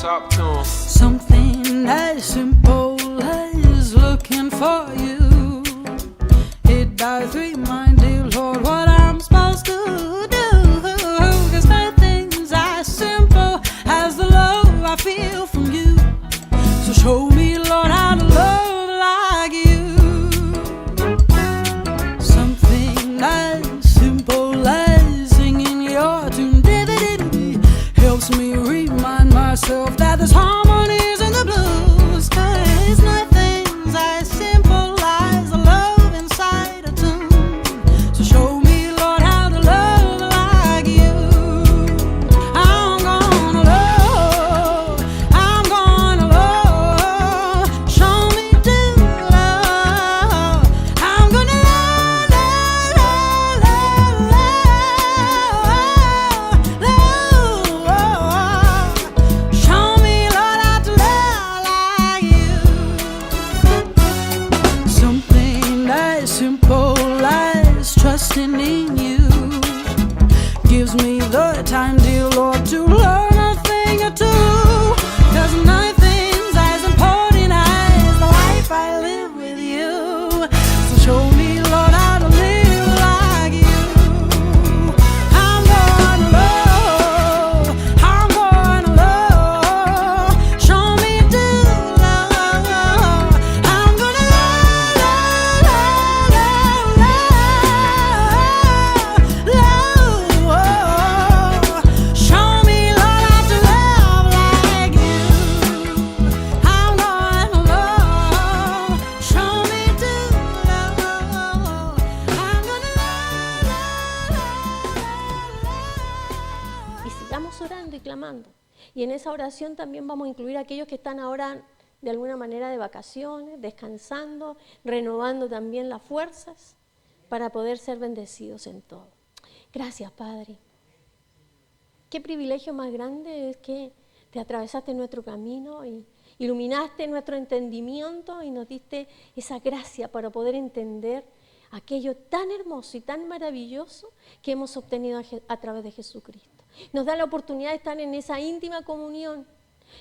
Talk to 'em. Something as simple as looking for you. It does remind you, Lord, what I'm supposed to do. 'Cause nothing's as simple as the love I feel from you. So show me, Lord, how to love like you. Something as simple as singing your tune helps me remind myself that there's harmonies in the blues. 'Cause nothing's as simple as the love inside a tune. So show me, Lord, how to love like you. I'm gonna love, show me to love. I'm gonna show me, Lord, how to love like you. Something as simple as trusting in you gives me the time, dear Lord, to learn a thing or two. 'Cause nothing's as important as the life I live with you. So show me, Lord, how to live like you. I'm gonna love, show me to love. I'm gonna love, show me, Lord, how to love like you. I'm gonna love, show me to love. I'm gonna Y sigamos orando y clamando. Y en esa oración también vamos a incluir a aquellos que están ahora de alguna manera de vacaciones, descansando, renovando también las fuerzas para poder ser bendecidos en todo. Gracias, Padre. Qué privilegio más grande es que te atravesaste nuestro camino y iluminaste nuestro entendimiento y nos diste esa gracia para poder entender aquello tan hermoso y tan maravilloso que hemos obtenido a través de Jesucristo. Nos da la oportunidad de estar en esa íntima comunión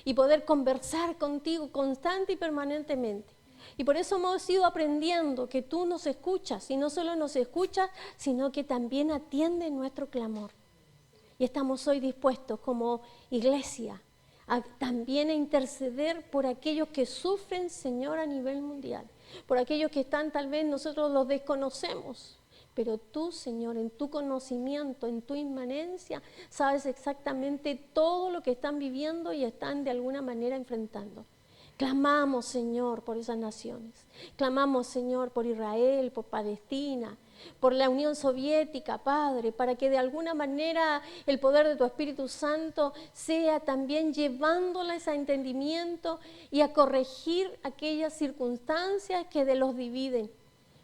y poder conversar contigo constante y permanentemente. Y por eso hemos ido aprendiendo que tú nos escuchas, y no solo nos escuchas, sino que también atiendes nuestro clamor. Y estamos hoy dispuestos como iglesia también a interceder por aquellos que sufren, Señor, a nivel mundial. Por aquellos que están, tal vez nosotros los desconocemos, pero tú, Señor, en tu conocimiento, en tu inmanencia, sabes exactamente todo lo que están viviendo y están de alguna manera enfrentando. Clamamos, Señor, por esas naciones. Clamamos, Señor, por Israel, por Palestina, por la Unión Soviética, Padre, para que de alguna manera el poder de tu Espíritu Santo sea también llevándoles a entendimiento y a corregir aquellas circunstancias que de los dividen.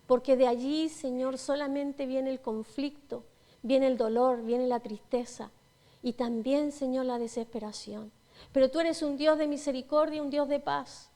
Porque de allí, Señor, solamente viene el conflicto, viene el dolor, viene la tristeza y también, Señor, la desesperación. Pero tú eres un Dios de misericordia, un Dios de paz.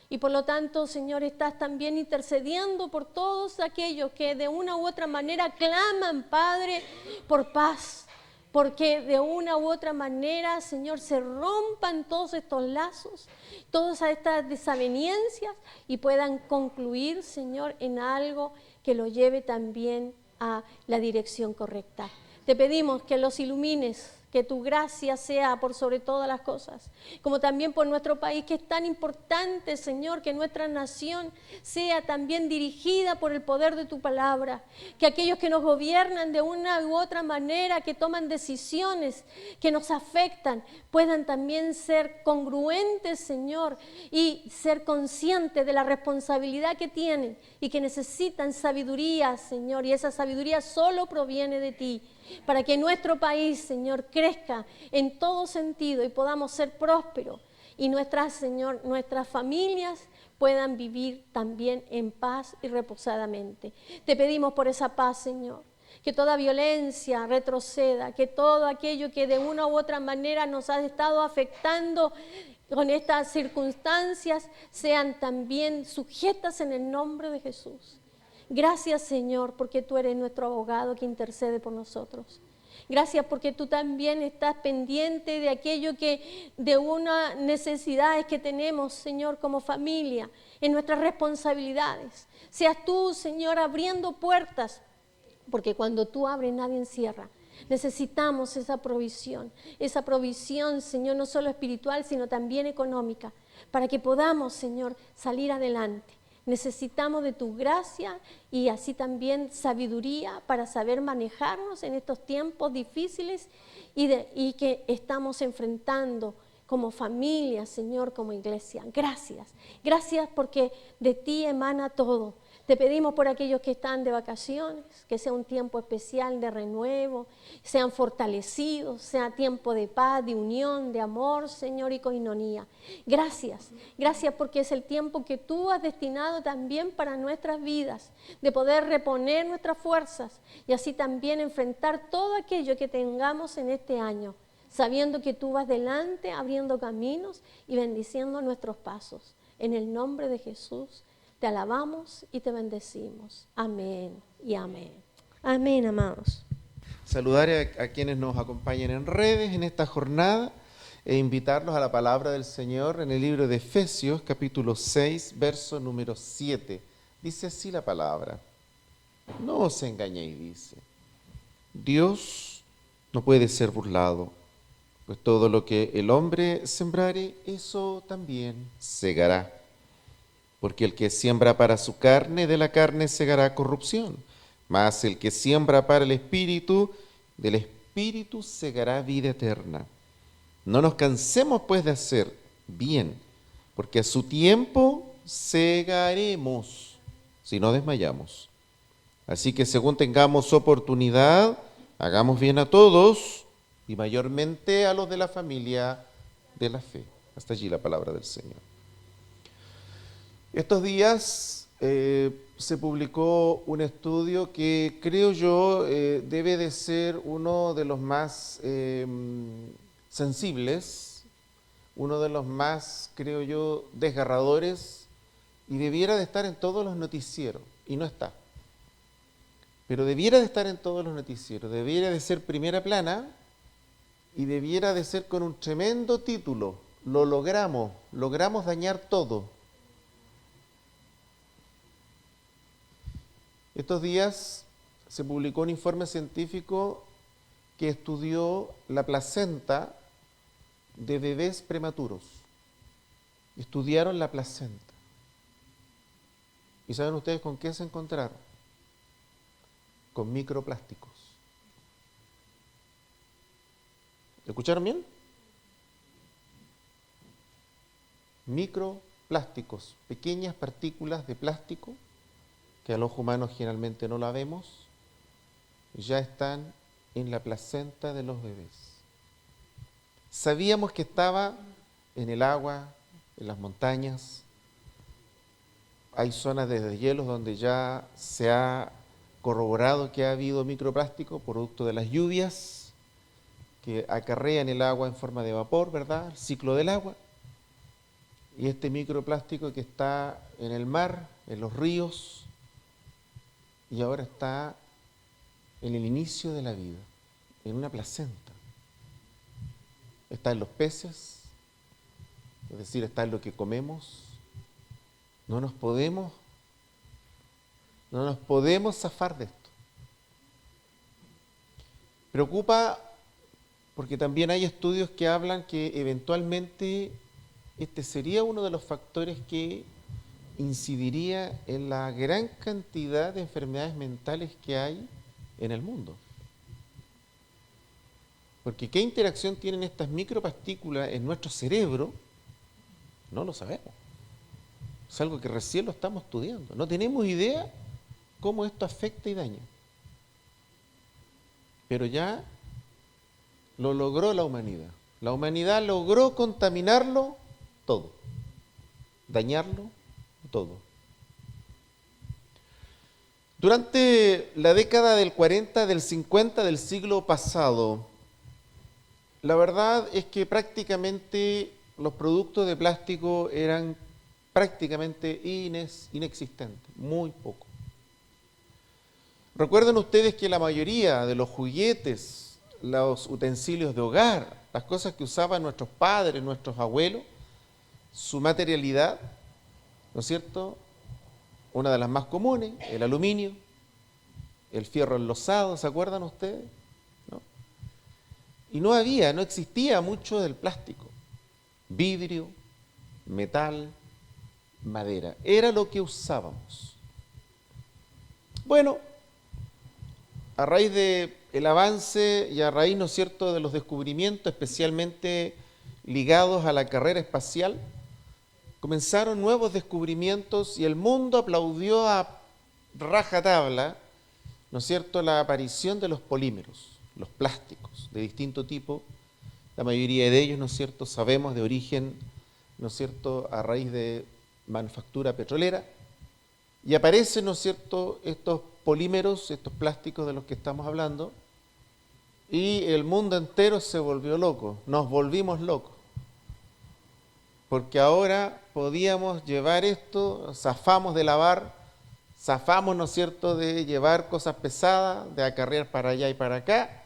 Y por lo tanto, Señor, estás también intercediendo por todos aquellos que de una u otra manera claman, Padre, por paz. Porque de una u otra manera, Señor, se rompan todos estos lazos, todas estas desavenencias y puedan concluir, Señor, en algo que lo lleve también a la dirección correcta. Te pedimos que los ilumines, que tu gracia sea por sobre todas las cosas, como también por nuestro país, que es tan importante, Señor, que nuestra nación sea también dirigida por el poder de tu palabra, que aquellos que nos gobiernan de una u otra manera, que toman decisiones que nos afectan, puedan también ser congruentes, Señor, y ser conscientes de la responsabilidad que tienen y que necesitan sabiduría, Señor, y esa sabiduría solo proviene de ti, para que nuestro país, Señor, crezca en todo sentido y podamos ser prósperos y Señor, nuestras familias puedan vivir también en paz y reposadamente. Te pedimos por esa paz, Señor, que toda violencia retroceda, que todo aquello que de una u otra manera nos ha estado afectando con estas circunstancias sean también sujetas en el nombre de Jesús. Gracias, Señor, porque tú eres nuestro abogado que intercede por nosotros. Gracias porque tú también estás pendiente de aquello de unas necesidades que tenemos, Señor, como familia, en nuestras responsabilidades. Seas tú, Señor, abriendo puertas, porque cuando tú abres nadie encierra. Necesitamos esa provisión, Señor, no solo espiritual, sino también económica, para que podamos, Señor, salir adelante. Necesitamos de tu gracia y así también sabiduría para saber manejarnos en estos tiempos difíciles y que estamos enfrentando como familia, Señor, como iglesia. Gracias porque de ti emana todo. Te pedimos por aquellos que están de vacaciones, que sea un tiempo especial de renuevo, sean fortalecidos, sea tiempo de paz, de unión, de amor, Señor, y coinonía. Gracias porque es el tiempo que tú has destinado también para nuestras vidas, de poder reponer nuestras fuerzas y así también enfrentar todo aquello que tengamos en este año, sabiendo que tú vas delante, abriendo caminos y bendiciendo nuestros pasos. En el nombre de Jesús, te alabamos y te bendecimos. Amén y amén. Amén, amados. Saludar a quienes nos acompañan en redes en esta jornada e invitarlos a la palabra del Señor en el libro de Efesios, capítulo 6, verso número 7. Dice así la palabra: no os engañéis, dice, Dios no puede ser burlado, pues todo lo que el hombre sembrare, eso también segará. Porque el que siembra para su carne, de la carne segará corrupción, mas el que siembra para el Espíritu, del Espíritu segará vida eterna. No nos cansemos pues de hacer bien, porque a su tiempo segaremos, si no desmayamos. Así que según tengamos oportunidad, hagamos bien a todos, y mayormente a los de la familia de la fe. Hasta allí la palabra del Señor. Estos días se publicó un estudio que creo yo debe de ser uno de los más sensibles, uno de los más, creo yo, desgarradores, y debiera de estar en todos los noticieros, y no está. Pero debiera de estar en todos los noticieros, debiera de ser primera plana, y debiera de ser con un tremendo título: lo logramos dañar todo. Estos días se publicó un informe científico que estudió la placenta de bebés prematuros. Estudiaron la placenta. ¿Y saben ustedes con qué se encontraron? Con microplásticos. ¿Escucharon bien? Microplásticos, pequeñas partículas de plástico que al ojo humano generalmente no la vemos, ya están en la placenta de los bebés. Sabíamos que estaba en el agua, en las montañas. Hay zonas de deshielos donde ya se ha corroborado que ha habido microplástico producto de las lluvias que acarrean el agua en forma de vapor, ¿verdad? El ciclo del agua. Y este microplástico que está en el mar, en los ríos, y ahora está en el inicio de la vida, en una placenta. Está en los peces, es decir, está en lo que comemos. No nos podemos zafar de esto. Preocupa porque también hay estudios que hablan que eventualmente este sería uno de los factores que incidiría en la gran cantidad de enfermedades mentales que hay en el mundo. Porque ¿qué interacción tienen estas micropartículas en nuestro cerebro? No lo sabemos. Es algo que recién lo estamos estudiando. No tenemos idea cómo esto afecta y daña. Pero ya lo logró la humanidad. La humanidad logró contaminarlo todo, dañarlo todo. Durante la década del 40, del 50 del siglo pasado, la verdad es que prácticamente los productos de plástico eran prácticamente inexistentes, muy poco. Recuerden ustedes que la mayoría de los juguetes los utensilios de hogar, las cosas que usaban nuestros padres, nuestros abuelos, su materialidad, ¿no es cierto? Una de las más comunes, el aluminio, el fierro enlosado, ¿se acuerdan ustedes? ¿No? Y no existía mucho del plástico, vidrio, metal, madera, era lo que usábamos. Bueno, a raíz del avance y a raíz, ¿no es cierto?, de los descubrimientos, especialmente ligados a la carrera espacial, comenzaron nuevos descubrimientos y el mundo aplaudió a rajatabla, ¿no es cierto?, la aparición de los polímeros, los plásticos de distinto tipo. La mayoría de ellos, ¿no es cierto?, sabemos de origen, ¿no es cierto?, a raíz de manufactura petrolera. Y aparecen, ¿no es cierto?, estos polímeros, estos plásticos de los que estamos hablando, y el mundo entero se volvió loco, nos volvimos locos. Porque ahora podíamos llevar esto, zafamos de lavar, zafamos, ¿no es cierto?, de llevar cosas pesadas, de acarrear para allá y para acá,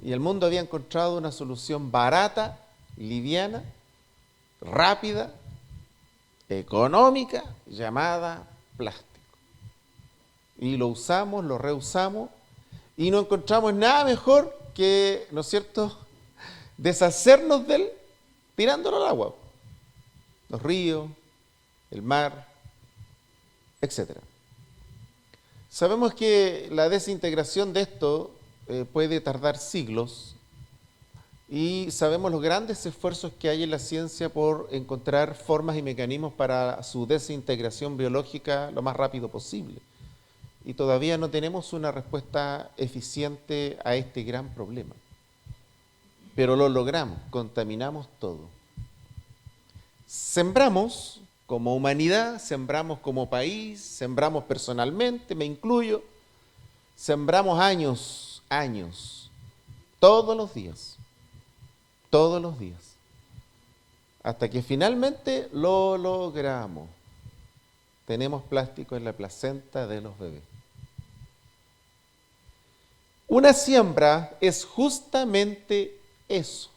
y el mundo había encontrado una solución barata, liviana, rápida, económica, llamada plástico. Y lo usamos, lo reusamos, y no encontramos nada mejor que, ¿no es cierto?, deshacernos de él tirándolo al agua. Los ríos, el mar, etc. Sabemos que la desintegración de esto puede tardar siglos y sabemos los grandes esfuerzos que hay en la ciencia por encontrar formas y mecanismos para su desintegración biológica lo más rápido posible. Y todavía no tenemos una respuesta eficiente a este gran problema. Pero lo logramos, contaminamos todo. Sembramos como humanidad, sembramos como país, sembramos personalmente, me incluyo, sembramos años, todos los días, hasta que finalmente lo logramos. Tenemos plástico en la placenta de los bebés. Una siembra es justamente eso.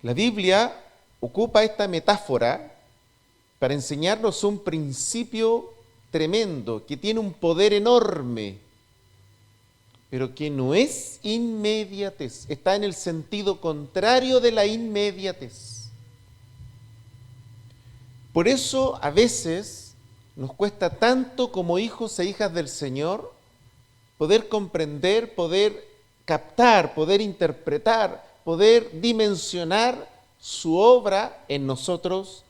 La Biblia ocupa esta metáfora para enseñarnos un principio tremendo, que tiene un poder enorme, pero que no es inmediatez, está en el sentido contrario de la inmediatez. Por eso a veces nos cuesta tanto como hijos e hijas del Señor poder comprender, poder captar, poder interpretar, poder dimensionar su obra en nosotros,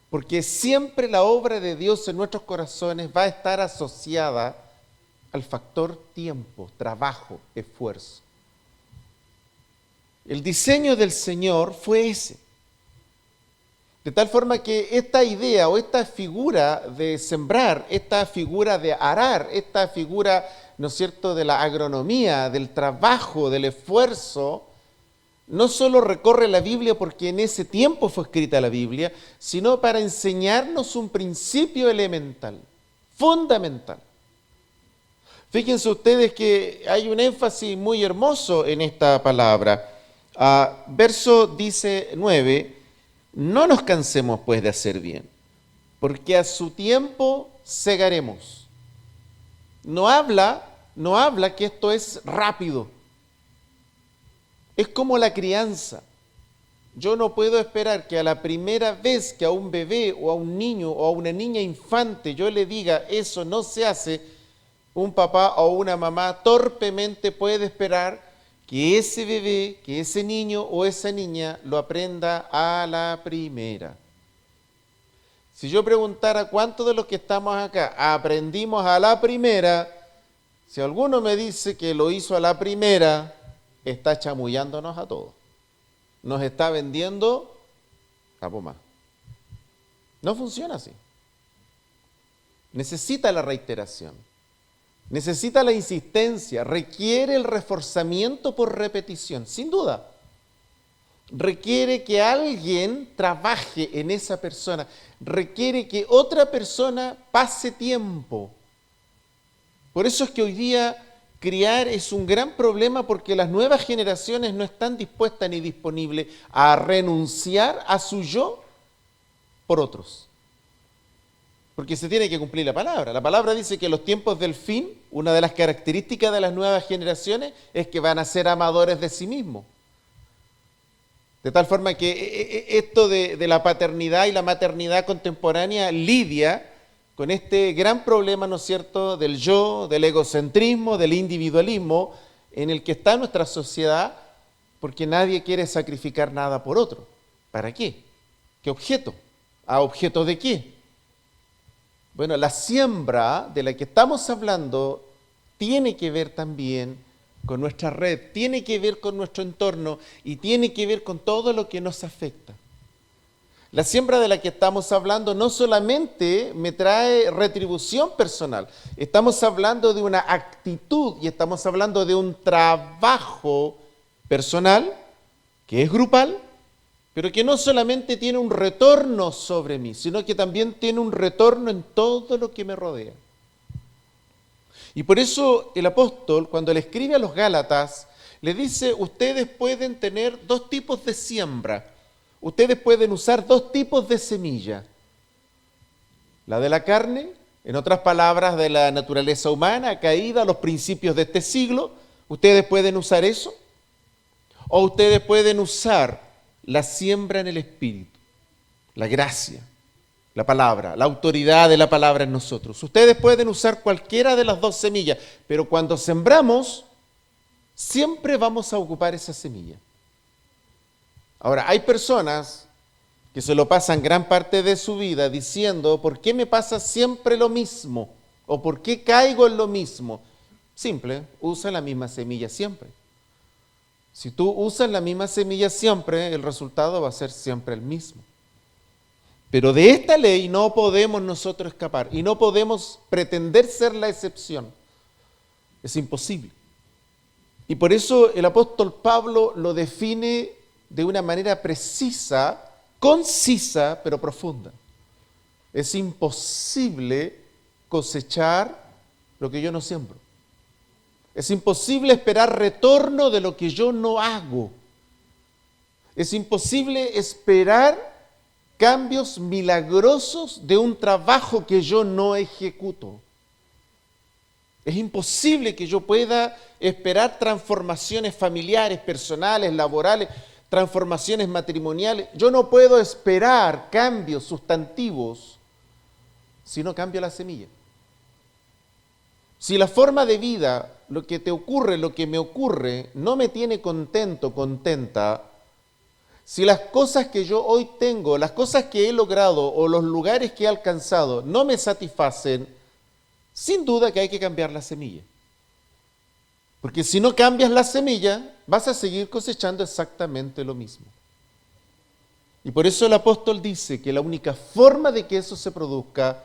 porque siempre la obra de Dios en nuestros corazones va a estar asociada al factor tiempo, trabajo, esfuerzo. El diseño del Señor fue ese. De tal forma que esta idea o esta figura de sembrar, esta figura de arar, esta figura, ¿no es cierto?, de la agronomía, del trabajo, del esfuerzo, no solo recorre la Biblia porque en ese tiempo fue escrita la Biblia, sino para enseñarnos un principio elemental, fundamental. Fíjense ustedes que hay un énfasis muy hermoso en esta palabra. Verso dice 9, no nos cansemos pues de hacer bien, porque a su tiempo segaremos. No habla que esto es rápido. Es como la crianza. Yo no puedo esperar que a la primera vez que a un bebé o a un niño o a una niña infante yo le diga eso no se hace, un papá o una mamá torpemente puede esperar que ese bebé, que ese niño o esa niña lo aprenda a la primera. Si yo preguntara cuántos de los que estamos acá aprendimos a la primera, si alguno me dice que lo hizo a la primera, está chamullándonos a todos. Nos está vendiendo a pomá. No funciona así. Necesita la reiteración, necesita la insistencia, requiere el reforzamiento por repetición, sin duda. Requiere que alguien trabaje en esa persona, requiere que otra persona pase tiempo. Por eso es que hoy día criar es un gran problema porque las nuevas generaciones no están dispuestas ni disponibles a renunciar a su yo por otros. Porque se tiene que cumplir la palabra. La palabra dice que en los tiempos del fin, una de las características de las nuevas generaciones es que van a ser amadores de sí mismos. De tal forma que esto de la paternidad y la maternidad contemporánea lidia con este gran problema, ¿no es cierto?, del yo, del egocentrismo, del individualismo en el que está nuestra sociedad, porque nadie quiere sacrificar nada por otro. ¿Para qué? ¿Qué objeto? ¿A objeto de qué? Bueno, la siembra de la que estamos hablando tiene que ver también con nuestra red, tiene que ver con nuestro entorno y tiene que ver con todo lo que nos afecta. La siembra de la que estamos hablando no solamente me trae retribución personal, estamos hablando de una actitud y estamos hablando de un trabajo personal que es grupal, pero que no solamente tiene un retorno sobre mí, sino que también tiene un retorno en todo lo que me rodea. Y por eso el apóstol, cuando le escribe a los Gálatas, le dice, ustedes pueden tener dos tipos de siembra, ustedes pueden usar dos tipos de semilla. La de la carne, en otras palabras, de la naturaleza humana, caída a los principios de este siglo, ustedes pueden usar eso, o ustedes pueden usar la siembra en el Espíritu, la gracia, la palabra, la autoridad de la palabra en nosotros. Ustedes pueden usar cualquiera de las dos semillas, pero cuando sembramos, siempre vamos a ocupar esa semilla. Ahora, hay personas que se lo pasan gran parte de su vida diciendo, ¿por qué me pasa siempre lo mismo? ¿O por qué caigo en lo mismo? Simple, usa la misma semilla siempre. Si tú usas la misma semilla siempre, el resultado va a ser siempre el mismo. Pero de esta ley no podemos nosotros escapar y no podemos pretender ser la excepción. Es imposible. Y por eso el apóstol Pablo lo define de una manera precisa, concisa, pero profunda. Es imposible cosechar lo que yo no siembro. Es imposible esperar retorno de lo que yo no hago. Es imposible esperar cambios milagrosos de un trabajo que yo no ejecuto. Es imposible que yo pueda esperar transformaciones familiares, personales, laborales, transformaciones matrimoniales. Yo no puedo esperar cambios sustantivos si no cambio la semilla. Si la forma de vida, lo que te ocurre, lo que me ocurre, no me tiene contento, contenta, si las cosas que yo hoy tengo, las cosas que he logrado o los lugares que he alcanzado no me satisfacen, sin duda que hay que cambiar la semilla. Porque si no cambias la semilla, vas a seguir cosechando exactamente lo mismo. Y por eso el apóstol dice que la única forma de que eso se produzca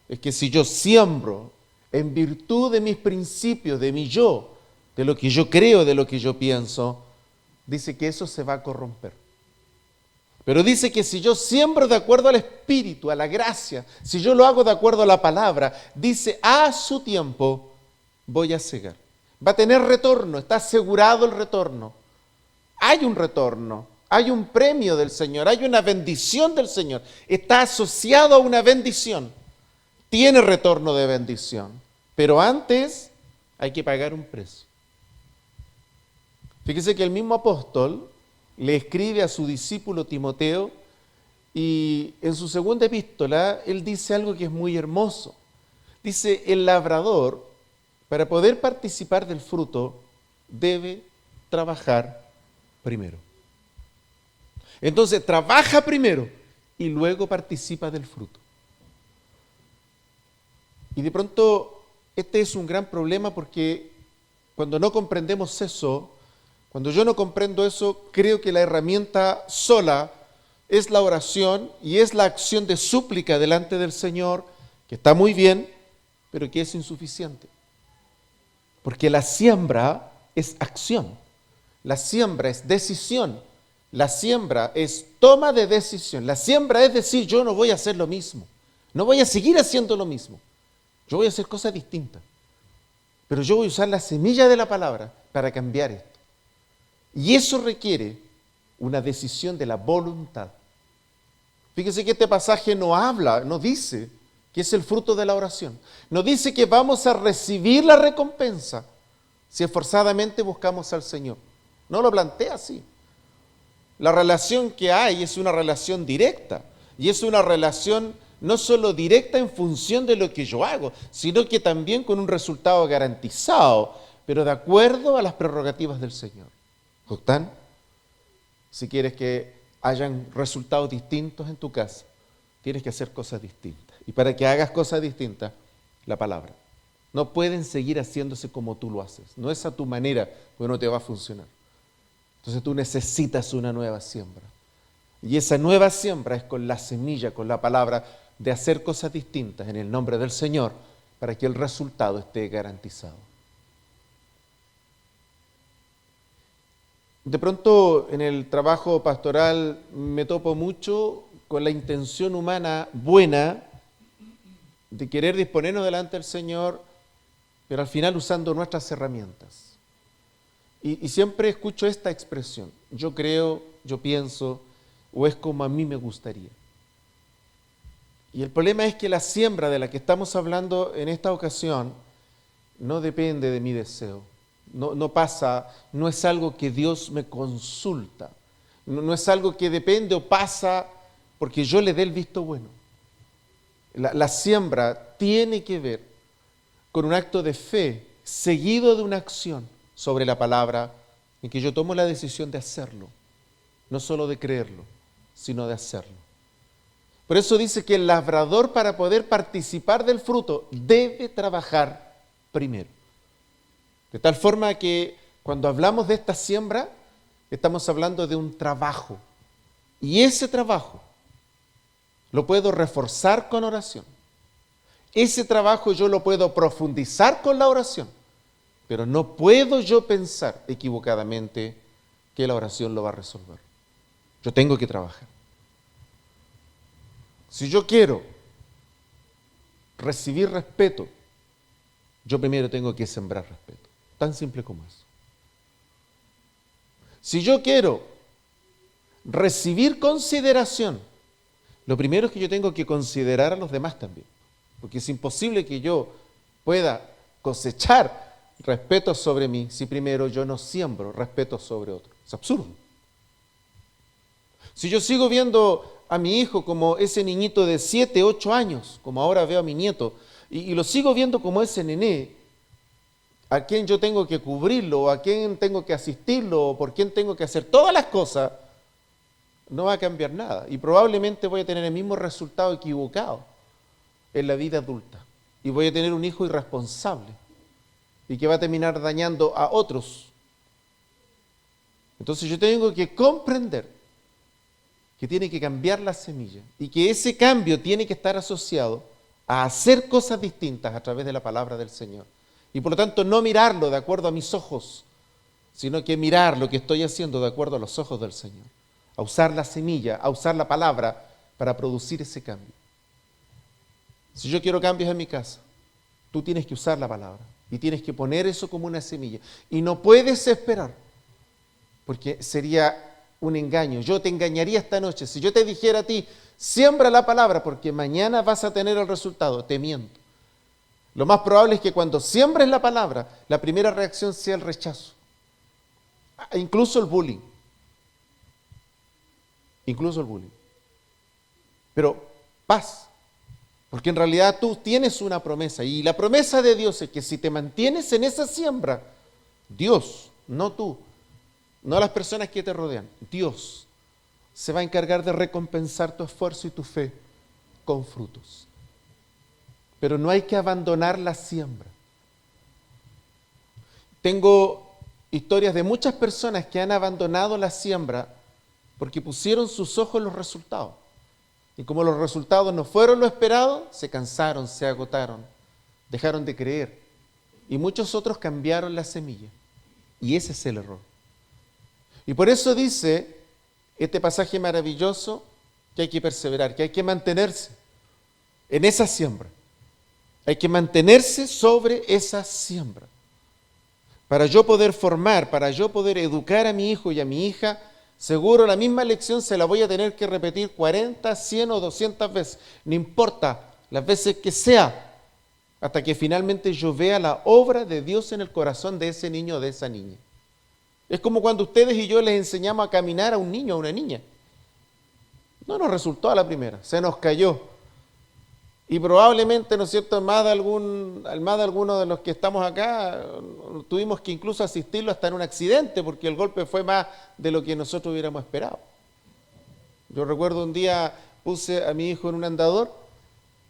es que si yo siembro en virtud de mis principios, de mi yo, de lo que yo creo, de lo que yo pienso, dice que eso se va a corromper. Pero dice que si yo siembro de acuerdo al Espíritu, a la gracia, si yo lo hago de acuerdo a la palabra, dice, a su tiempo voy a cegar. Va a tener retorno, está asegurado el retorno. Hay un retorno, hay un premio del Señor, hay una bendición del Señor. Está asociado a una bendición. Tiene retorno de bendición. Pero antes hay que pagar un precio. Fíjese que el mismo apóstol le escribe a su discípulo Timoteo y en su segunda epístola él dice algo que es muy hermoso. Dice, el labrador, para poder participar del fruto, debe trabajar primero. Entonces, trabaja primero y luego participa del fruto. Y de pronto, este es un gran problema porque cuando no comprendemos eso, cuando yo no comprendo eso, creo que la herramienta sola es la oración y es la acción de súplica delante del Señor, que está muy bien, pero que es insuficiente. Porque la siembra es acción, la siembra es decisión, la siembra es toma de decisión, la siembra es decir, yo no voy a hacer lo mismo, no voy a seguir haciendo lo mismo, yo voy a hacer cosas distintas. Pero yo voy a usar la semilla de la palabra para cambiar esto. Y eso requiere una decisión de la voluntad. Fíjese que este pasaje no habla, no dice que es el fruto de la oración. No dice que vamos a recibir la recompensa si esforzadamente buscamos al Señor. No lo plantea así. La relación que hay es una relación directa. Y es una relación no solo directa en función de lo que yo hago, sino que también con un resultado garantizado, pero de acuerdo a las prerrogativas del Señor. ¿Octán? Si quieres que hayan resultados distintos en tu casa, tienes que hacer cosas distintas. Y para que hagas cosas distintas, la palabra. No pueden seguir haciéndose como tú lo haces. No es a tu manera, porque no te va a funcionar. Entonces tú necesitas una nueva siembra. Y esa nueva siembra es con la semilla, con la palabra, de hacer cosas distintas en el nombre del Señor, para que el resultado esté garantizado. De pronto en el trabajo pastoral me topo mucho con la intención humana buena de querer disponernos delante del Señor, pero al final usando nuestras herramientas. Y siempre escucho esta expresión: yo creo, yo pienso, o es como a mí me gustaría. Y el problema es que la siembra de la que estamos hablando en esta ocasión no depende de mi deseo. No pasa, no es algo que Dios me consulta. No es algo que depende o pasa porque yo le dé el visto bueno. La siembra tiene que ver con un acto de fe seguido de una acción sobre la palabra en que yo tomo la decisión de hacerlo. No solo de creerlo, sino de hacerlo. Por eso dice que el labrador, para poder participar del fruto, debe trabajar primero. De tal forma que cuando hablamos de esta siembra, estamos hablando de un trabajo. Y ese trabajo lo puedo reforzar con oración. Ese trabajo yo lo puedo profundizar con la oración. Pero no puedo yo pensar equivocadamente que la oración lo va a resolver. Yo tengo que trabajar. Si yo quiero recibir respeto, yo primero tengo que sembrar respeto. Tan simple como eso. Si yo quiero recibir consideración, lo primero es que yo tengo que considerar a los demás también. Porque es imposible que yo pueda cosechar respeto sobre mí si primero yo no siembro respeto sobre otro. Es absurdo. Si yo sigo viendo a mi hijo como ese niñito de 7, 8 años, como ahora veo a mi nieto, y lo sigo viendo como ese nené, a quien yo tengo que cubrirlo, o a quien tengo que asistirlo, o por quien tengo que hacer todas las cosas, no va a cambiar nada. Y probablemente voy a tener el mismo resultado equivocado en la vida adulta. Y voy a tener un hijo irresponsable, y que va a terminar dañando a otros. Entonces yo tengo que comprender que tiene que cambiar la semilla y que ese cambio tiene que estar asociado a hacer cosas distintas a través de la palabra del Señor. Y por lo tanto no mirarlo de acuerdo a mis ojos, sino que mirar lo que estoy haciendo de acuerdo a los ojos del Señor. A usar la semilla, a usar la palabra para producir ese cambio. Si yo quiero cambios en mi casa, tú tienes que usar la palabra y tienes que poner eso como una semilla. Y no puedes esperar, porque sería un engaño. Yo te engañaría esta noche. Si yo te dijera a ti, siembra la palabra porque mañana vas a tener el resultado, te miento. Lo más probable es que cuando siembres la palabra, la primera reacción sea el rechazo. Incluso el bullying. Incluso el bullying. Pero paz. Porque en realidad tú tienes una promesa. Y la promesa de Dios es que si te mantienes en esa siembra, Dios, no tú, no las personas que te rodean, Dios se va a encargar de recompensar tu esfuerzo y tu fe con frutos. Pero no hay que abandonar la siembra. Tengo historias de muchas personas que han abandonado la siembra porque pusieron sus ojos en los resultados. Y como los resultados no fueron lo esperado, se cansaron, se agotaron, dejaron de creer. Y muchos otros cambiaron la semilla. Y ese es el error. Y por eso dice este pasaje maravilloso que hay que perseverar, que hay que mantenerse en esa siembra. Hay que mantenerse sobre esa siembra. para yo poder formar, para yo poder educar a mi hijo y a mi hija, seguro la misma lección se la voy a tener que repetir 40, 100 o 200 veces, no importa las veces que sea, hasta que finalmente yo vea la obra de Dios en el corazón de ese niño o de esa niña. Es como cuando ustedes y yo les enseñamos a caminar a un niño o a una niña. No nos resultó a la primera, se nos cayó. Y probablemente, ¿no es cierto?, más de alguno de los que estamos acá, tuvimos que incluso asistirlo hasta en un accidente, porque el golpe fue más de lo que nosotros hubiéramos esperado. Yo recuerdo un día puse a mi hijo en un andador,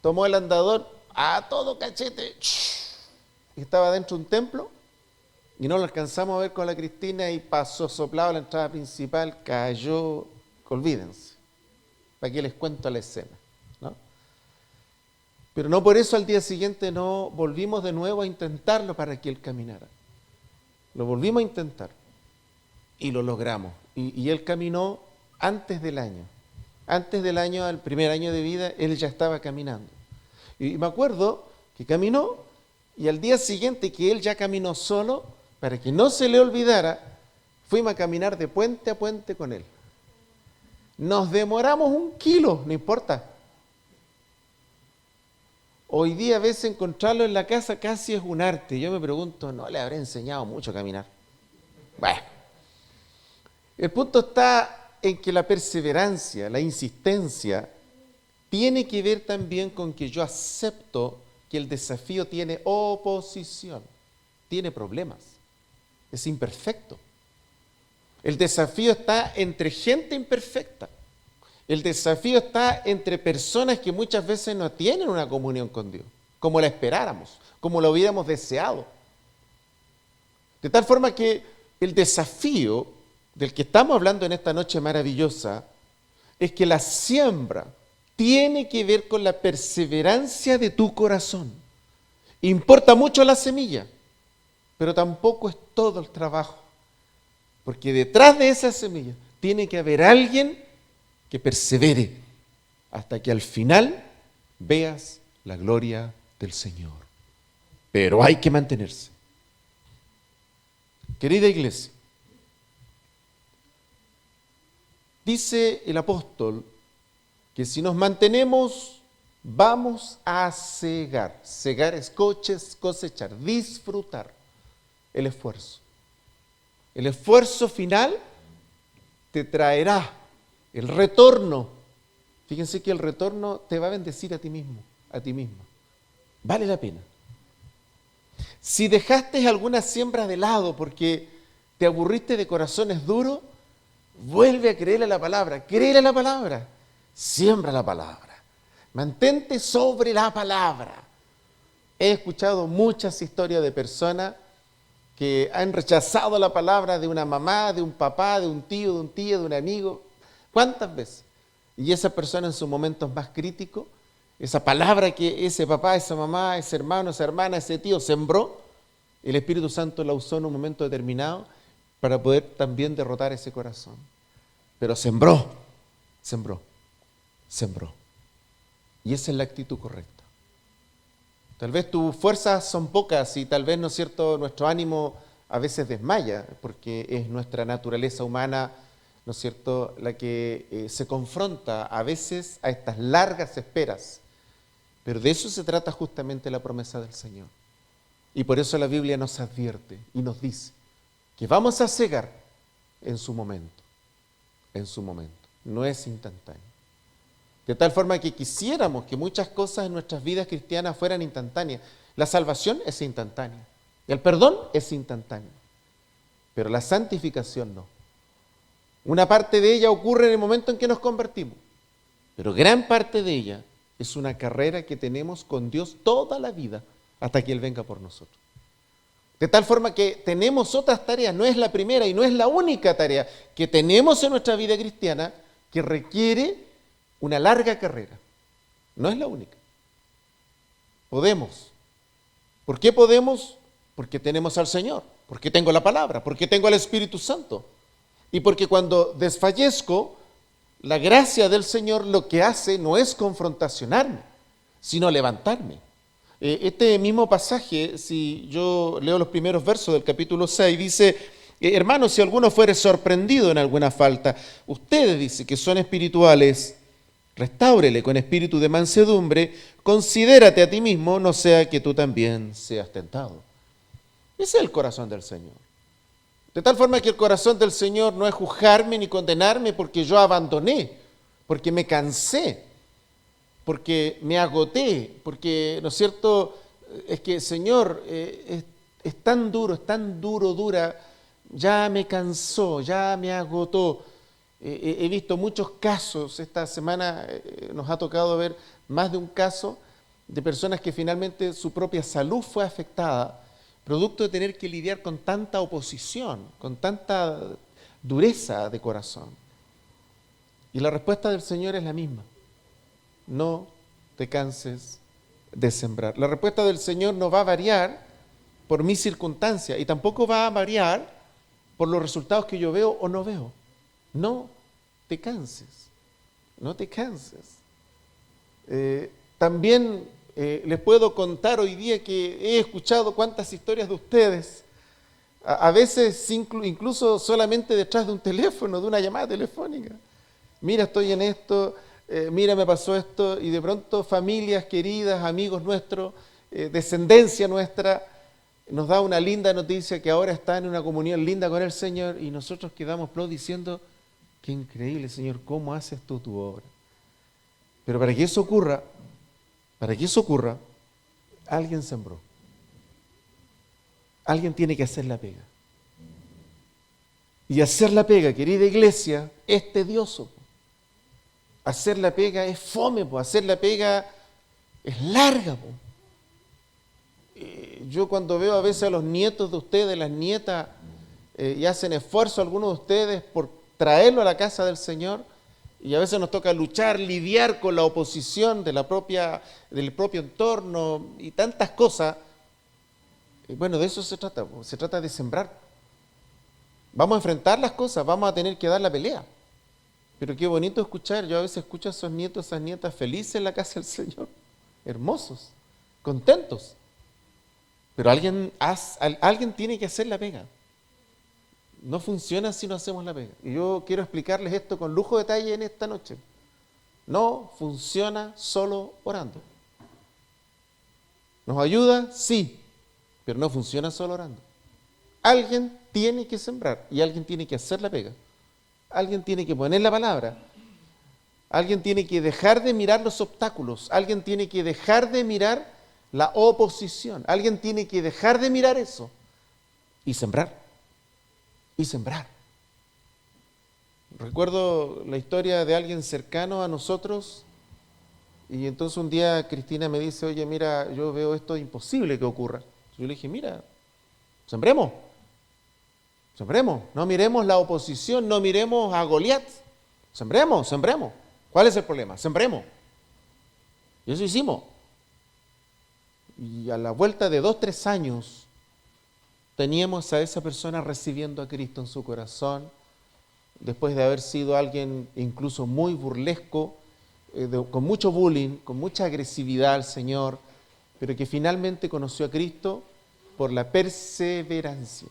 tomó el andador a todo cachete, y estaba dentro de un templo, y no lo alcanzamos a ver con la Cristina, y pasó soplado a la entrada principal, cayó, olvídense. ¿Para qué les cuento la escena? ¿No? Pero no por eso al día siguiente no volvimos de nuevo a intentarlo para que él caminara. Lo volvimos a intentar y lo logramos. Y él caminó antes del año. Antes del año, al primer año de vida, él ya estaba caminando. Y me acuerdo que caminó y al día siguiente que él ya caminó solo, para que no se le olvidara, fuimos a caminar de puente a puente con él. Nos demoramos 1 kilo, no importa. Hoy día a veces encontrarlo en la casa casi es un arte. Yo me pregunto, ¿no le habré enseñado mucho a caminar? Bueno, el punto está en que la perseverancia, la insistencia, tiene que ver también con que yo acepto que el desafío tiene oposición, tiene problemas, es imperfecto. El desafío está entre gente imperfecta. El desafío está entre personas que muchas veces no tienen una comunión con Dios, como la esperáramos, como la hubiéramos deseado. De tal forma que el desafío del que estamos hablando en esta noche maravillosa es que la siembra tiene que ver con la perseverancia de tu corazón. Importa mucho la semilla, pero tampoco es todo el trabajo. Porque detrás de esa semilla tiene que haber alguien que persevere hasta que al final veas la gloria del Señor. Pero hay que mantenerse. Querida iglesia, dice el apóstol que si nos mantenemos vamos a cegar. Cegar es cosechar, disfrutar el esfuerzo. El esfuerzo final te traerá el retorno. Fíjense que el retorno te va a bendecir a ti mismo, a ti misma. Vale la pena. Si dejaste alguna siembra de lado porque te aburriste de corazones duros, vuelve a creerle a la palabra. Créele a la palabra. Siembra la palabra. Mantente sobre la palabra. He escuchado muchas historias de personas que han rechazado la palabra de una mamá, de un papá, de un tío, de un amigo. ¿Cuántas veces? Y esa persona en sus momentos más críticos, esa palabra que ese papá, esa mamá, ese hermano, esa hermana, ese tío sembró, el Espíritu Santo la usó en un momento determinado para poder también derrotar ese corazón. Pero sembró. Y esa es la actitud correcta. Tal vez tus fuerzas son pocas y tal vez, ¿no es cierto?, nuestro ánimo a veces desmaya, porque es nuestra naturaleza humana, ¿no es cierto?, la que se confronta a veces a estas largas esperas. Pero de eso se trata justamente la promesa del Señor. Y por eso la Biblia nos advierte y nos dice que vamos a cegar en su momento, no es instantáneo. De tal forma que quisiéramos que muchas cosas en nuestras vidas cristianas fueran instantáneas. La salvación es instantánea, el perdón es instantáneo, pero la santificación no. Una parte de ella ocurre en el momento en que nos convertimos, pero gran parte de ella es una carrera que tenemos con Dios toda la vida hasta que Él venga por nosotros. De tal forma que tenemos otras tareas, no es la primera y no es la única tarea que tenemos en nuestra vida cristiana que requiere una larga carrera. No es la única. Podemos. ¿Por qué podemos? Porque tenemos al Señor, porque tengo la palabra, porque tengo al Espíritu Santo. Y porque cuando desfallezco, la gracia del Señor lo que hace no es confrontacionarme, sino levantarme. Este mismo pasaje, si yo leo los primeros versos del capítulo 6, dice, hermanos, si alguno fuere sorprendido en alguna falta, ustedes, dice, que son espirituales, restáurele con espíritu de mansedumbre, considérate a ti mismo, no sea que tú también seas tentado. Ese es el corazón del Señor. De tal forma que el corazón del Señor no es juzgarme ni condenarme porque yo abandoné, porque me cansé, porque me agoté, porque, ¿no es cierto?, es que, Señor, es tan duro, dura, ya me cansó, ya me agotó. He visto muchos casos, esta semana nos ha tocado ver más de un caso de personas que finalmente su propia salud fue afectada, producto de tener que lidiar con tanta oposición, con tanta dureza de corazón. Y la respuesta del Señor es la misma. No te canses de sembrar. La respuesta del Señor no va a variar por mis circunstancias y tampoco va a variar por los resultados que yo veo o no veo. No te canses, no te canses. También les puedo contar hoy día que he escuchado cuántas historias de ustedes, a veces incluso solamente detrás de un teléfono, de una llamada telefónica. Mira, estoy en esto, mira, me pasó esto, y de pronto familias queridas, amigos nuestros, descendencia nuestra, nos da una linda noticia que ahora está en una comunión linda con el Señor y nosotros quedamos diciendo, qué increíble, Señor, ¿cómo haces tú tu obra? Pero para que eso ocurra, alguien sembró. Alguien tiene que hacer la pega. Y hacer la pega, querida iglesia, es tedioso. Hacer la pega es fome, hacer la pega es larga. Yo cuando veo a veces a los nietos de ustedes, las nietas, y hacen esfuerzo algunos de ustedes por traerlo a la casa del Señor, y a veces nos toca luchar, lidiar con la oposición del propio entorno y tantas cosas. Bueno, de eso se trata de sembrar. Vamos a enfrentar las cosas, vamos a tener que dar la pelea. Pero qué bonito escuchar, yo a veces escucho a esos nietos, esas nietas felices en la casa del Señor, hermosos, contentos. Pero alguien tiene que hacer la pega. No funciona si no hacemos la pega. Y yo quiero explicarles esto con lujo de detalle en esta noche. No funciona solo orando. ¿Nos ayuda? Sí, pero no funciona solo orando. Alguien tiene que sembrar y alguien tiene que hacer la pega. Alguien tiene que poner la palabra. Alguien tiene que dejar de mirar los obstáculos. Alguien tiene que dejar de mirar la oposición. Alguien tiene que dejar de mirar eso y sembrar. Y sembrar. Recuerdo la historia de alguien cercano a nosotros y entonces un día Cristina me dice, oye, mira, yo veo esto imposible que ocurra. Yo le dije, mira, sembremos. Sembremos, no miremos la oposición, no miremos a Goliat. Sembremos. ¿Cuál es el problema? Sembremos. Y eso hicimos. Y a la vuelta de 2-3 años, teníamos a esa persona recibiendo a Cristo en su corazón, después de haber sido alguien incluso muy burlesco, con mucho bullying, con mucha agresividad al Señor, pero que finalmente conoció a Cristo por la perseverancia.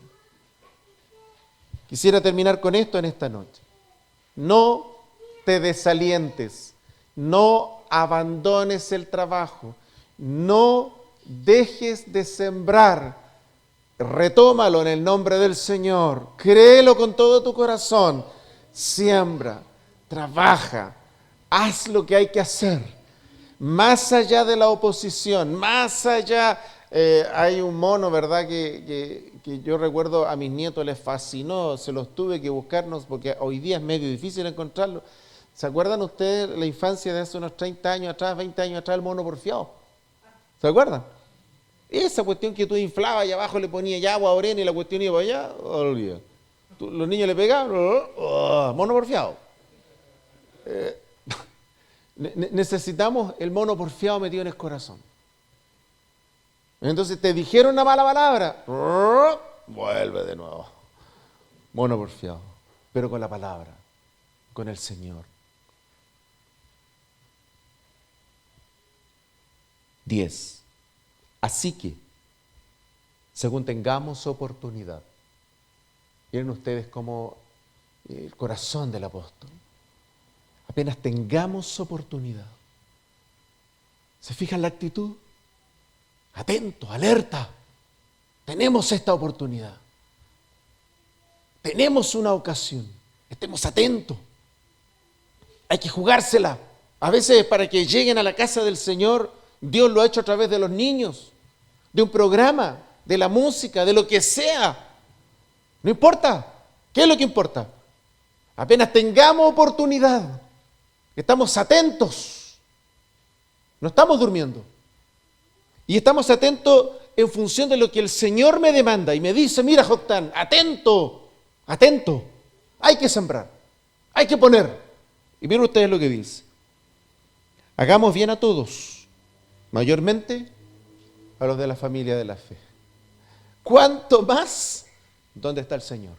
Quisiera terminar con esto en esta noche. No te desalientes, no abandones el trabajo, no dejes de sembrar. Retómalo en el nombre del Señor, créelo con todo tu corazón, siembra, trabaja, haz lo que hay que hacer, más allá de la oposición, más allá, hay un mono, ¿verdad?, que yo recuerdo a mis nietos les fascinó, se los tuve que buscarnos porque hoy día es medio difícil encontrarlo. ¿Se acuerdan ustedes la infancia de hace unos 30 años atrás, 20 años atrás, el mono porfiado? ¿Se acuerdan? Esa cuestión que tú inflabas y abajo le ponías agua, orena y la cuestión iba para allá, olvida. Los niños le pegaban, mono porfiado. Necesitamos el mono porfiado metido en el corazón. Entonces te dijeron una mala palabra, vuelve de nuevo. Mono porfiado, pero con la palabra, con el Señor. 10. Así que, según tengamos oportunidad, miren ustedes como el corazón del apóstol, apenas tengamos oportunidad. ¿Se fijan la actitud? Atento, alerta. Tenemos esta oportunidad. Tenemos una ocasión. Estemos atentos. Hay que jugársela. A veces para que lleguen a la casa del Señor, Dios lo ha hecho a través de los niños, de un programa, de la música, de lo que sea. No importa. ¿Qué es lo que importa? Apenas tengamos oportunidad, estamos atentos. No estamos durmiendo. Y estamos atentos en función de lo que el Señor me demanda. Y me dice, mira, Joctán, atento, atento. Hay que sembrar, hay que poner. Y miren ustedes lo que dice. Hagamos bien a todos, mayormente a los de la familia de la fe. ¿Cuánto más? ¿Dónde está el Señor?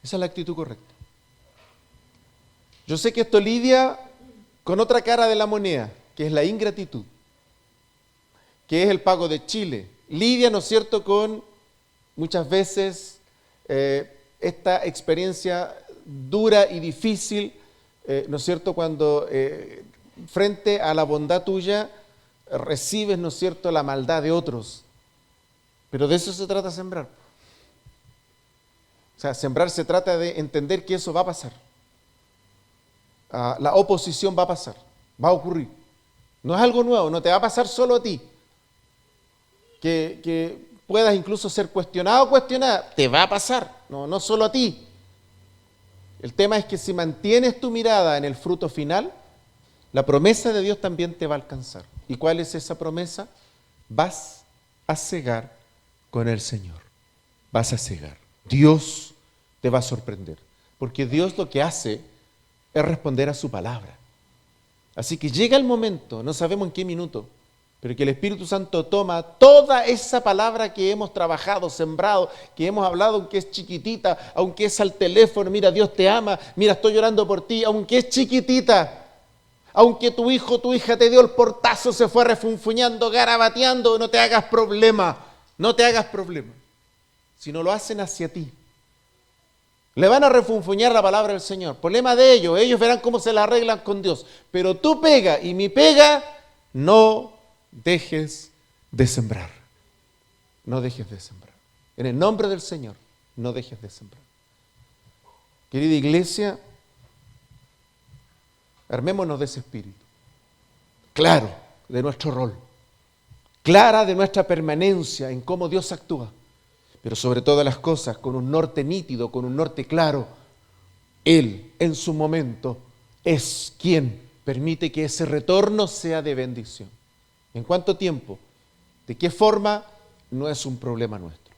Esa es la actitud correcta. Yo sé que esto lidia con otra cara de la moneda, que es la ingratitud, que es el pago de Chile. Lidia, ¿no es cierto?, con muchas veces esta experiencia dura y difícil, ¿no es cierto?, cuando frente a la bondad tuya recibes, ¿no es cierto?, la maldad de otros. Pero de eso se trata sembrar. O sea, sembrar se trata de entender que eso va a pasar. La oposición va a pasar, va a ocurrir. No es algo nuevo, no te va a pasar solo a ti. Que puedas incluso ser cuestionado o cuestionada, te va a pasar, no solo a ti. El tema es que si mantienes tu mirada en el fruto final, la promesa de Dios también te va a alcanzar. ¿Y cuál es esa promesa? Vas a cegar con el Señor. Vas a cegar. Dios te va a sorprender. Porque Dios lo que hace es responder a su palabra. Así que llega el momento, no sabemos en qué minuto, pero que el Espíritu Santo toma toda esa palabra que hemos trabajado, sembrado, que hemos hablado, aunque es chiquitita, aunque es al teléfono, mira, Dios te ama, mira, estoy llorando por ti, aunque es chiquitita, aunque tu hijo, tu hija te dio el portazo, se fue refunfuñando, garabateando, no te hagas problema, no te hagas problema. Si no lo hacen hacia ti, le van a refunfuñar la palabra del Señor. Problema de ellos verán cómo se la arreglan con Dios. Pero tu pega y mi pega, no dejes de sembrar. No dejes de sembrar. En el nombre del Señor, no dejes de sembrar. Querida iglesia, armémonos de ese espíritu. Claro, de nuestro rol. Clara de nuestra permanencia en cómo Dios actúa. Pero sobre todas las cosas, con un norte nítido, con un norte claro. Él, en su momento, es quien permite que ese retorno sea de bendición. ¿En cuánto tiempo? ¿De qué forma? No es un problema nuestro.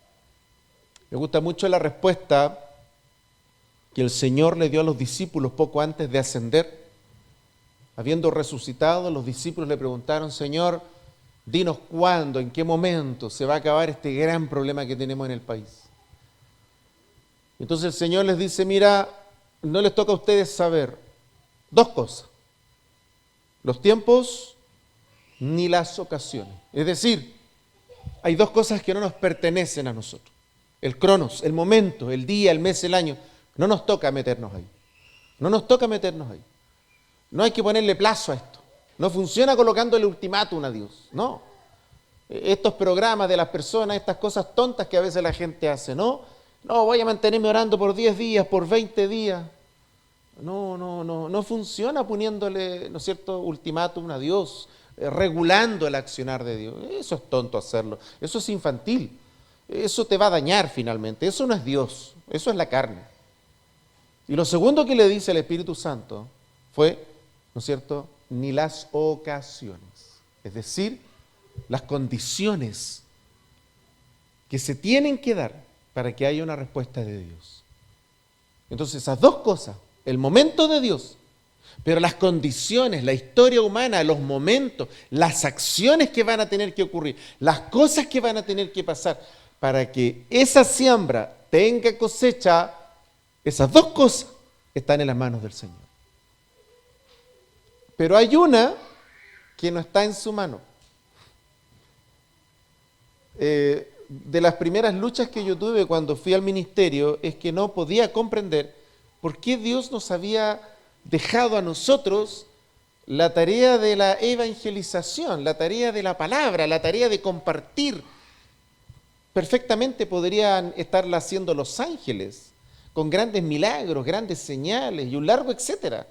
Me gusta mucho la respuesta que el Señor le dio a los discípulos poco antes de ascender. Habiendo resucitado, los discípulos le preguntaron, Señor, dinos cuándo, en qué momento se va a acabar este gran problema que tenemos en el país. Entonces el Señor les dice, mira, no les toca a ustedes saber dos cosas. Los tiempos ni las ocasiones. Es decir, hay dos cosas que no nos pertenecen a nosotros. El cronos, el momento, el día, el mes, el año. No nos toca meternos ahí. No nos toca meternos ahí. No hay que ponerle plazo a esto. No funciona colocándole ultimátum a Dios, no. Estos programas de las personas, estas cosas tontas que a veces la gente hace, no, voy a mantenerme orando por 10 días, por 20 días. No funciona poniéndole, ¿no es cierto?, ultimátum a Dios, regulando el accionar de Dios. Eso es tonto hacerlo, eso es infantil, eso te va a dañar finalmente, eso no es Dios, eso es la carne. Y lo segundo que le dice el Espíritu Santo fue, ¿no es cierto?, ni las ocasiones, es decir, las condiciones que se tienen que dar para que haya una respuesta de Dios. Entonces esas dos cosas, el momento de Dios, pero las condiciones, la historia humana, los momentos, las acciones que van a tener que ocurrir, las cosas que van a tener que pasar para que esa siembra tenga cosecha, esas dos cosas están en las manos del Señor. Pero hay una que no está en su mano. de las primeras luchas que yo tuve cuando fui al ministerio es que no podía comprender por qué Dios nos había dejado a nosotros la tarea de la evangelización, la tarea de la palabra, la tarea de compartir. Perfectamente podrían estarla haciendo los ángeles, con grandes milagros, grandes señales y un largo etcétera.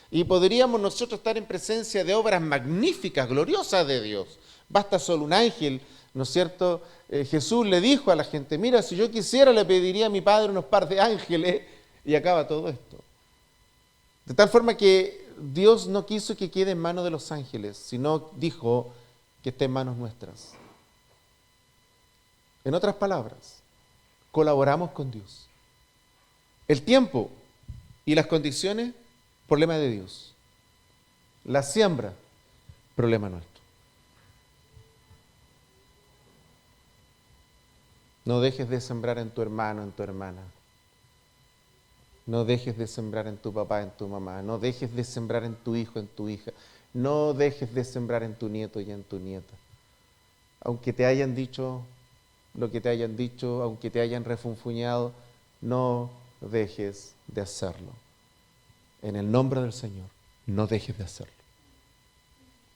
Y podríamos nosotros estar en presencia de obras magníficas, gloriosas de Dios. Basta solo un ángel, ¿no es cierto? Jesús le dijo a la gente, mira, si yo quisiera le pediría a mi Padre unos par de ángeles, y acaba todo esto. De tal forma que Dios no quiso que quede en manos de los ángeles, sino dijo que esté en manos nuestras. En otras palabras, colaboramos con Dios. El tiempo y las condiciones, problema de Dios. La siembra, problema nuestro. No dejes de sembrar en tu hermano, en tu hermana. No dejes de sembrar en tu papá, en tu mamá. No dejes de sembrar en tu hijo, en tu hija. No dejes de sembrar en tu nieto y en tu nieta. Aunque te hayan dicho lo que te hayan dicho, aunque te hayan refunfuñado, no dejes de hacerlo. En el nombre del Señor, no dejes de hacerlo.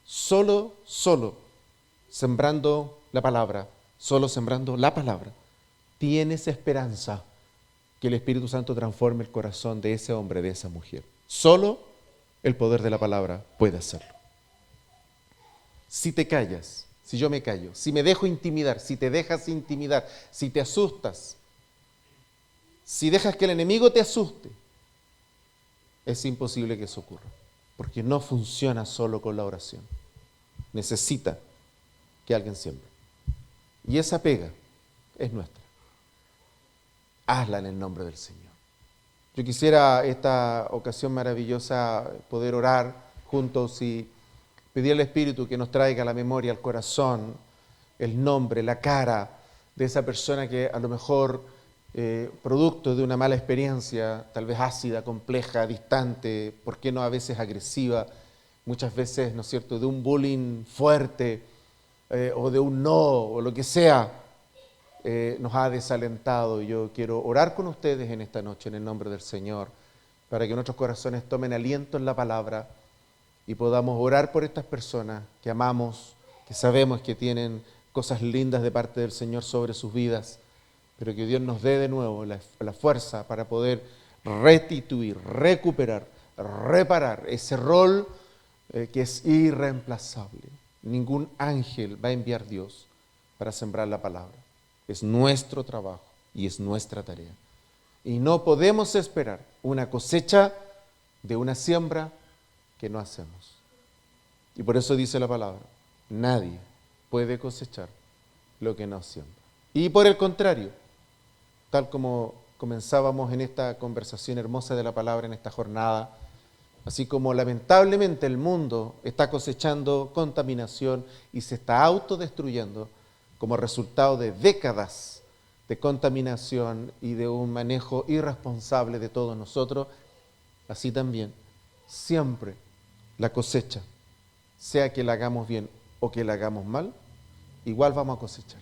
Solo sembrando la palabra, solo sembrando la palabra, tienes esperanza que el Espíritu Santo transforme el corazón de ese hombre, de esa mujer. Solo el poder de la palabra puede hacerlo. Si te callas, si yo me callo, si me dejo intimidar, si te dejas intimidar, si te asustas, si dejas que el enemigo te asuste, es imposible que eso ocurra, porque no funciona solo con la oración. Necesita que alguien siembre. Y esa pega es nuestra. Hazla en el nombre del Señor. Yo quisiera esta ocasión maravillosa poder orar juntos y pedir al Espíritu que nos traiga a la memoria, al corazón, el nombre, la cara de esa persona que a lo mejor, producto de una mala experiencia, tal vez ácida, compleja, distante, ¿por qué no a veces agresiva? Muchas veces, ¿no es cierto?, de un bullying fuerte o de un no, o lo que sea, nos ha desalentado. Y yo quiero orar con ustedes en esta noche en el nombre del Señor, para que nuestros corazones tomen aliento en la palabra y podamos orar por estas personas que amamos, que sabemos que tienen cosas lindas de parte del Señor sobre sus vidas, pero que Dios nos dé de nuevo la fuerza para poder restituir, recuperar, reparar ese rol que es irreemplazable. Ningún ángel va a enviar Dios para sembrar la palabra. Es nuestro trabajo y es nuestra tarea. Y no podemos esperar una cosecha de una siembra que no hacemos. Y por eso dice la palabra, nadie puede cosechar lo que no siembra. Y por el contrario, tal como comenzábamos en esta conversación hermosa de la palabra en esta jornada, así como lamentablemente el mundo está cosechando contaminación y se está autodestruyendo como resultado de décadas de contaminación y de un manejo irresponsable de todos nosotros, así también siempre la cosecha, sea que la hagamos bien o que la hagamos mal, igual vamos a cosechar.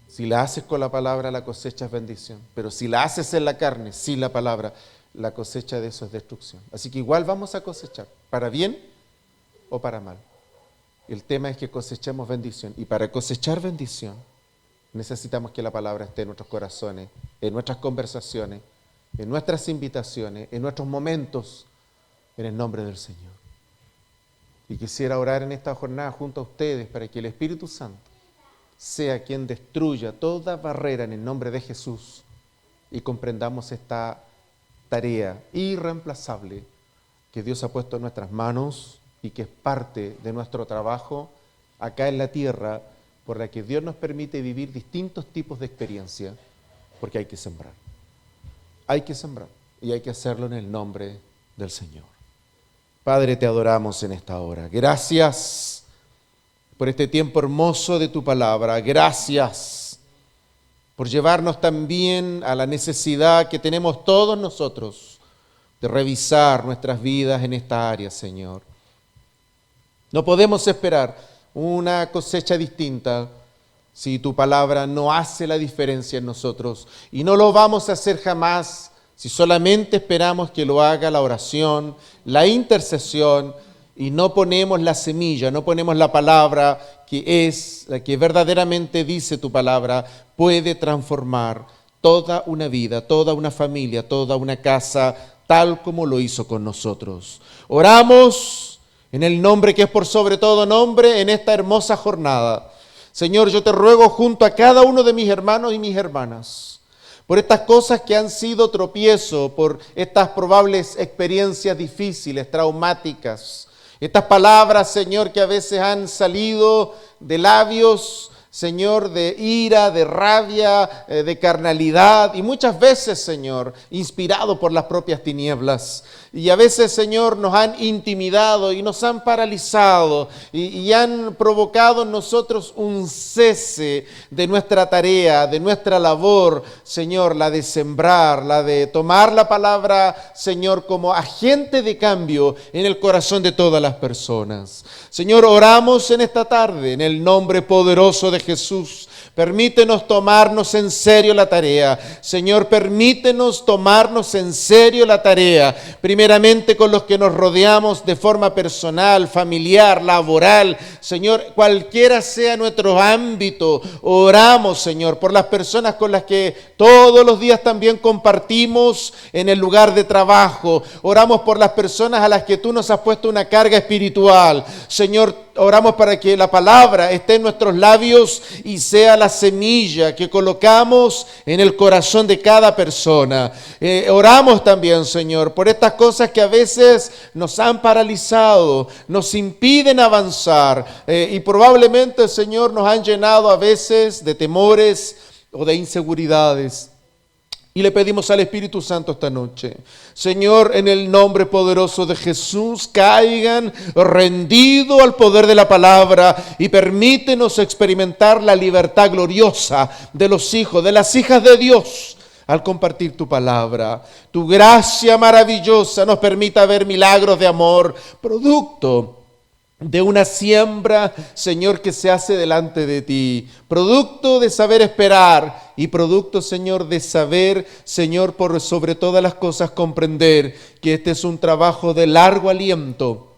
Si la haces con la palabra, la cosecha es bendición, pero si la haces en la carne, sin la palabra, la cosecha de eso es destrucción. Así que igual vamos a cosechar, para bien o para mal. El tema es que cosechemos bendición, y para cosechar bendición necesitamos que la palabra esté en nuestros corazones, en nuestras conversaciones, en nuestras invitaciones, en nuestros momentos, en el nombre del Señor. Y quisiera orar en esta jornada junto a ustedes para que el Espíritu Santo sea quien destruya toda barrera en el nombre de Jesús y comprendamos esta tarea irreemplazable que Dios ha puesto en nuestras manos y que es parte de nuestro trabajo acá en la tierra, por la que Dios nos permite vivir distintos tipos de experiencia, porque hay que sembrar. Hay que sembrar y hay que hacerlo en el nombre del Señor. Padre, te adoramos en esta hora. Gracias por este tiempo hermoso de tu palabra. Gracias por llevarnos también a la necesidad que tenemos todos nosotros de revisar nuestras vidas en esta área, Señor. No podemos esperar una cosecha distinta si tu palabra no hace la diferencia en nosotros. Y no lo vamos a hacer jamás si solamente esperamos que lo haga la oración, la intercesión, y no ponemos la semilla, no ponemos la palabra que es la que verdaderamente dice tu palabra, puede transformar toda una vida, toda una familia, toda una casa, tal como lo hizo con nosotros. Oramos en el nombre que es por sobre todo nombre en esta hermosa jornada. Señor, yo te ruego junto a cada uno de mis hermanos y mis hermanas, por estas cosas que han sido tropiezo, por estas probables experiencias difíciles, traumáticas, estas palabras, Señor, que a veces han salido de labios, Señor, de ira, de rabia, de carnalidad, y muchas veces, Señor, inspirado por las propias tinieblas. Y a veces, Señor, nos han intimidado y nos han paralizado y han provocado en nosotros un cese de nuestra tarea, de nuestra labor, Señor, la de sembrar, la de tomar la palabra, Señor, como agente de cambio en el corazón de todas las personas. Señor, oramos en esta tarde en el nombre poderoso de Jesús. Permítenos tomarnos en serio la tarea. Señor, permítenos tomarnos en serio la tarea. Primeramente con los que nos rodeamos de forma personal, familiar, laboral. Señor, cualquiera sea nuestro ámbito, oramos, Señor, por las personas con las que todos los días también compartimos en el lugar de trabajo. Oramos por las personas a las que tú nos has puesto una carga espiritual. Señor, oramos para que la palabra esté en nuestros labios y sea la semilla que colocamos en el corazón de cada persona. Oramos también, Señor, por estas cosas que a veces nos han paralizado, nos impiden avanzar y probablemente, Señor, nos han llenado a veces de temores o de inseguridades. Y le pedimos al Espíritu Santo esta noche, Señor, en el nombre poderoso de Jesús, caigan rendido al poder de la palabra y permítenos experimentar la libertad gloriosa de los hijos, de las hijas de Dios, al compartir tu palabra. Tu gracia maravillosa nos permita ver milagros de amor, producto de una siembra, Señor, que se hace delante de ti, producto de saber esperar y producto, Señor, de saber, Señor, por sobre todas las cosas comprender que este es un trabajo de largo aliento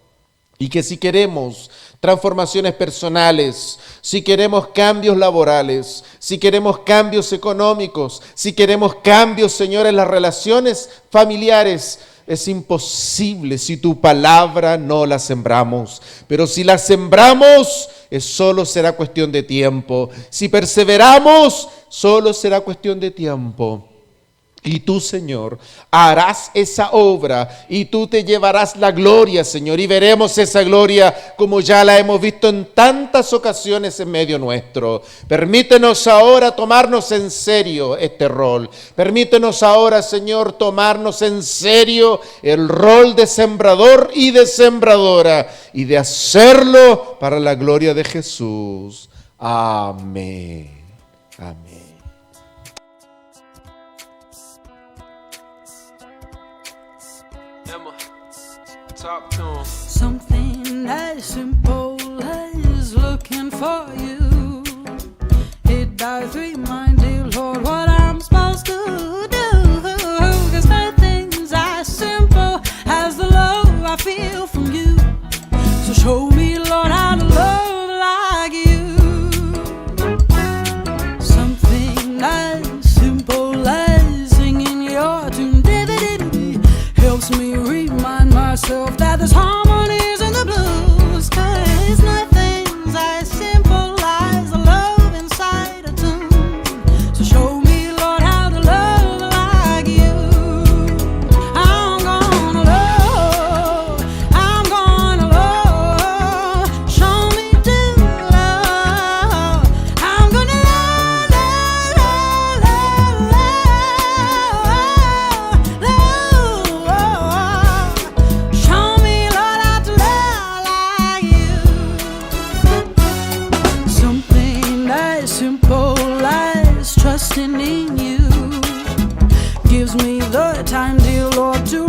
y que si queremos transformaciones personales, si queremos cambios laborales, si queremos cambios económicos, si queremos cambios, Señor, en las relaciones familiares, es imposible si tu palabra no la sembramos. Pero si la sembramos, solo será cuestión de tiempo. Si perseveramos, solo será cuestión de tiempo. Y tú, Señor, harás esa obra y tú te llevarás la gloria, Señor, y veremos esa gloria como ya la hemos visto en tantas ocasiones en medio nuestro. Permítenos ahora tomarnos en serio este rol. Permítenos ahora, Señor, tomarnos en serio el rol de sembrador y de sembradora y de hacerlo para la gloria de Jesús. Amén. Amén. Something as simple as looking for you. It does remind you, Lord, what I'm supposed to do. 'Cause nothing's as simple as the love I feel from you. So show me, Lord, how to love like you. Something as simple as singing your tune helps me remind myself that there's harmonies in the blues. 'Cause nothing's as simple as the love inside a tune. So show me, Lord, how to love like you. I'm gonna love, I'm gonna love. Show me to love. I'm gonna love, love, love, love, love. Show me, Lord, how to love like you. Something as simple as trusting in you gives me the time, dear Lord, to